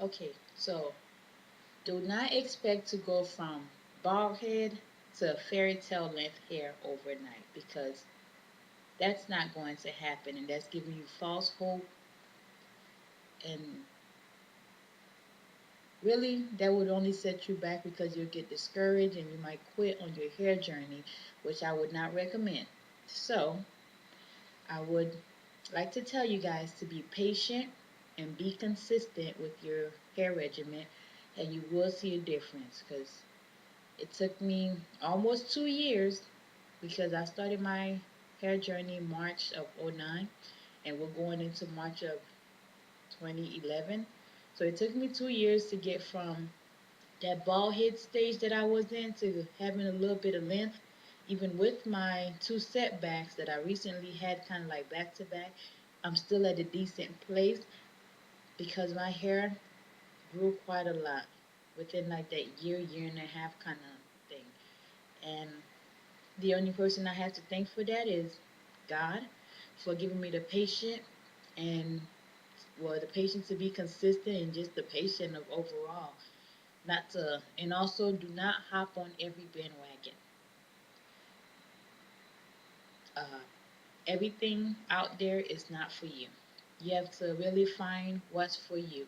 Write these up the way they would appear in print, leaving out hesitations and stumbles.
Okay, so do not expect to go from bald head to fairy tale length hair overnight because that's not going to happen and that's giving you false hope and really that would only set you back because you'll get discouraged and you might quit on your hair journey, which I would not recommend. So, I would like to tell you guys to be patient and be consistent with your hair regimen and you will see a difference because it took me almost 2 years because I started my hair journey March of '09 and we're going into March of 2011. So it took me 2 years to get from that bald head stage that I was in to having a little bit of length. Even with my two setbacks that I recently had kind of like back to back, I'm still at a decent place because my hair grew quite a lot within like that year and a half kind of thing. And the only person I have to thank for that is God for giving me the patience and well the patience to be consistent and just the patience of overall not to and also do not hop on every bandwagon. Uh, Everything out there is not for you. You have to really find what's for you.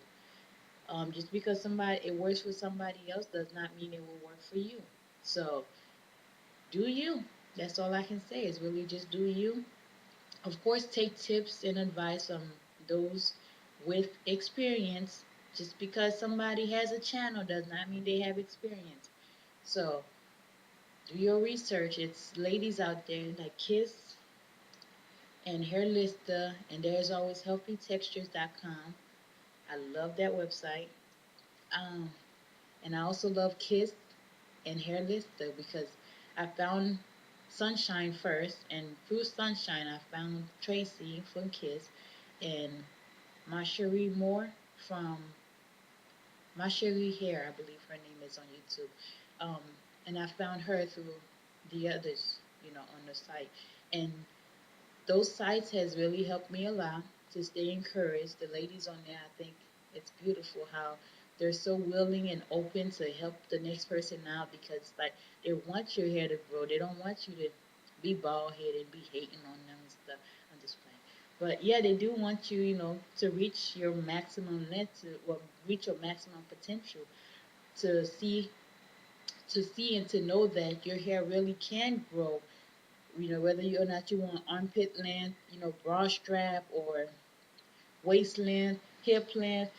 Just because somebody it works for somebody else does not mean it will work for you. So do you. That's all I can say is really just do you. Of course, take tips and advice from those with experience. Just because somebody has a channel does not mean they have experience. So do your research. It's ladies out there like Kiss and Hair Lista, and there's always healthytextures.com. I love that website. Um, and I also love Kiss and Hair Lista because I found Sunshine first, and through Sunshine, I found Tracy from Kiss and Marcherie Moore from Marcherie Hair, I believe her name is on YouTube. Um, and I found her through the others, on the site. And those sites has really helped me a lot to stay encouraged. The ladies on there, I think it's beautiful how they're so willing and open to help the next person out because like they want your hair to grow. They don't want you to be bald headed and be hating on them and stuff. I'm just playing. But yeah, they do want you, to reach your maximum length, reach your maximum potential, to see and to know that your hair really can grow, whether or not you want armpit length, bra strap or waist length, hip length,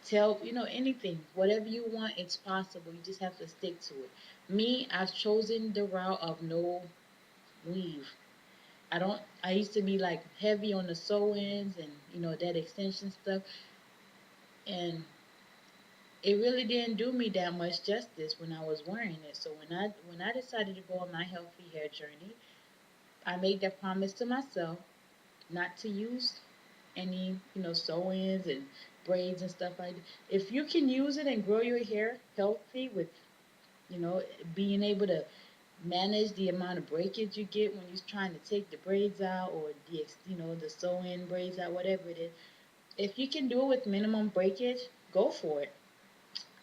tail, anything. Whatever you want, it's possible. You just have to stick to it. Me, I've chosen the route of no weave. I used to be like heavy on the sew ins and, that extension stuff. And it really didn't do me that much justice when I was wearing it. So when I decided to go on my healthy hair journey, I made that promise to myself not to use any, sew-ins and braids and stuff like that. If you can use it and grow your hair healthy with, you know, being able to manage the amount of breakage you get when you're trying to take the braids out or the sew-in braids out, whatever it is. If you can do it with minimum breakage, go for it.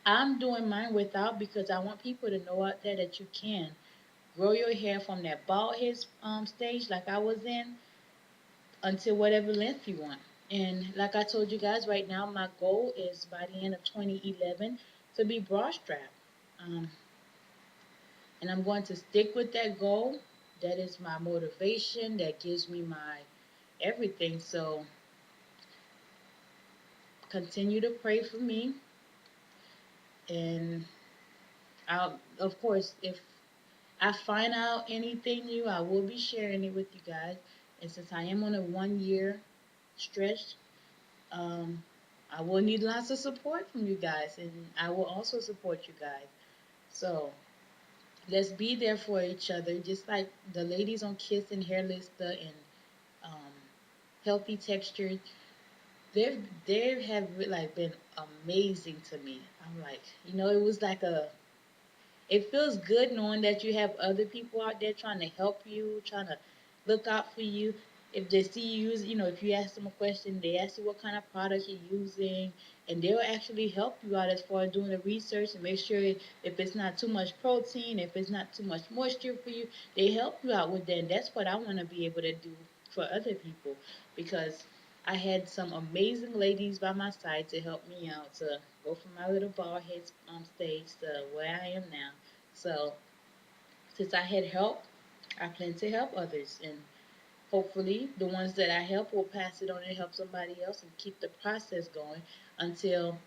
I'm doing mine without because I want people to know out there that you can grow your hair from that bald head stage like I was in until whatever length you want. And like I told you guys, right now my goal is by the end of 2011 to be bra strap. Um, and I'm going to stick with that goal. That is my motivation. That gives me my everything. So continue to pray for me. And of course, if I find out anything new, I will be sharing it with you guys. And since I am on a 1 year stretch, um, I will need lots of support from you guys, and I will also support you guys. So let's be there for each other, just like the ladies on Kiss and Hair Lista and um, Healthy Texture. They have like been amazing to me. I'm like, it was like it feels good knowing that you have other people out there trying to help you, trying to look out for you. if they see you use, if you ask them a question, they ask you what kind of product you're using, and they'll actually help you out as far as doing the research and make sure if it's not too much protein, if it's not too much moisture for you, they help you out with that. And that's what I want to be able to do for other people, because I had some amazing ladies by my side to help me out to go from my little bald head stage to where I am now. So since I had help, I plan to help others, and hopefully the ones that I help will pass it on and help somebody else and keep the process going until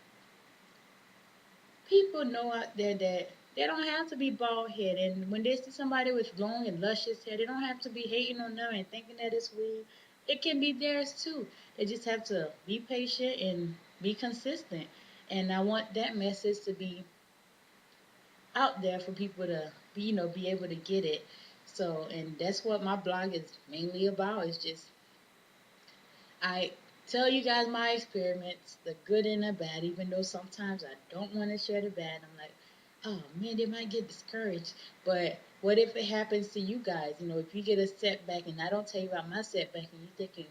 people know out there that they don't have to be bald headed. And when they see somebody with long and luscious hair, they don't have to be hating on them and thinking that it's weird. It can be theirs too. They just have to be patient and be consistent. And I want that message to be out there for people to be, be able to get it. So, and that's what my blog is mainly about. It's just I tell you guys my experiments, the good and the bad, even though sometimes I don't want to share the bad. I'm like, oh man, they might get discouraged. But what if it happens to you guys? If you get a setback and I don't tell you about my setback and you're thinking,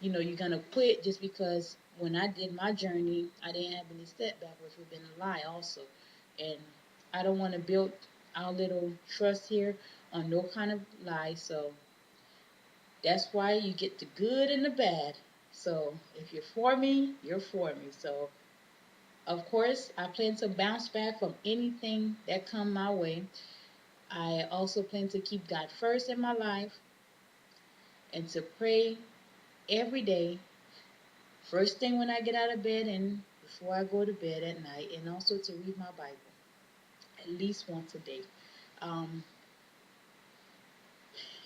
you're going to quit just because when I did my journey, I didn't have any setback, which would have been a lie also. And I don't want to build our little trust here on no kind of lie. So that's why you get the good and the bad. So if you're for me, you're for me. So of course, I plan to bounce back from anything that come my way. I also plan to keep God first in my life and to pray every day, first thing when I get out of bed and before I go to bed at night, and also to read my Bible at least once a day. Um,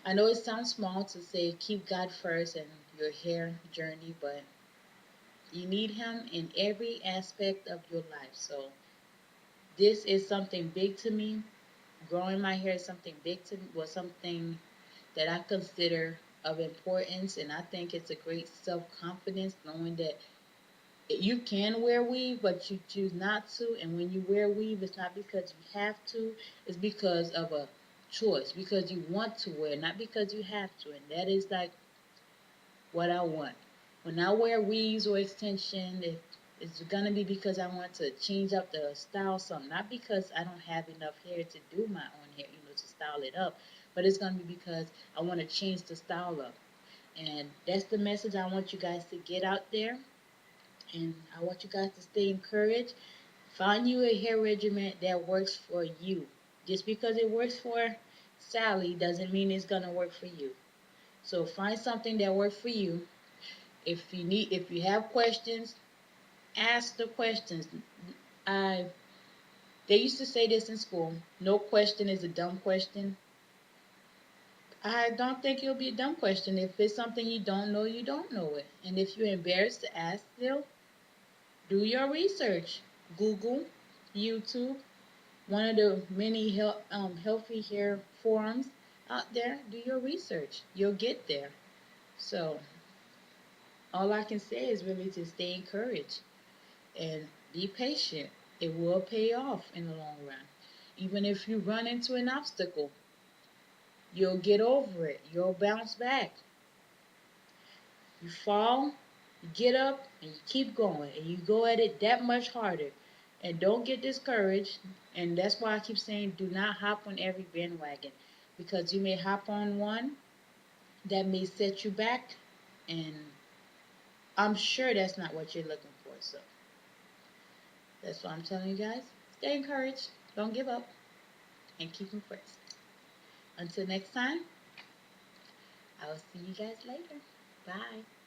I know it sounds small to say keep God first and your hair journey, but you need him in every aspect of your life. So this is something big to me. Growing my hair is something big to me, was something that I consider of importance, and I think it's a great self-confidence knowing that you can wear weave, but you choose not to. And when you wear weave, it's not because you have to, it's because of a choice, because you want to wear, not because you have to. And that is like what I want. When I wear weaves or extension, it's gonna be because I want to change up the style some, not because I don't have enough hair to do my own hair, to style it up, but it's gonna be because I want to change the style up. And that's the message I want you guys to get out there. And I want you guys to stay encouraged. Find you a hair regimen that works for you. Just because it works for Sally doesn't mean it's gonna work for you. So find something that works for you. If you have questions, ask the questions. I They used to say this in school. No question is a dumb question. I don't think it'll be a dumb question. If it's something you don't know, you don't know it. And if you're embarrassed to ask still, do your research. Google, YouTube, one of the many healthy hair forums out there. Do your research. You'll get there. So all I can say is really to stay encouraged and be patient. It will pay off in the long run. Even if you run into an obstacle, you'll get over it. You'll bounce back. You fall, you get up, and you keep going. And you go at it that much harder. And don't get discouraged. And that's why I keep saying do not hop on every bandwagon. Because you may hop on one that may set you back. And I'm sure that's not what you're looking for. So that's what I'm telling you guys. Stay encouraged. Don't give up. And keep them first. Until next time, I will see you guys later. Bye.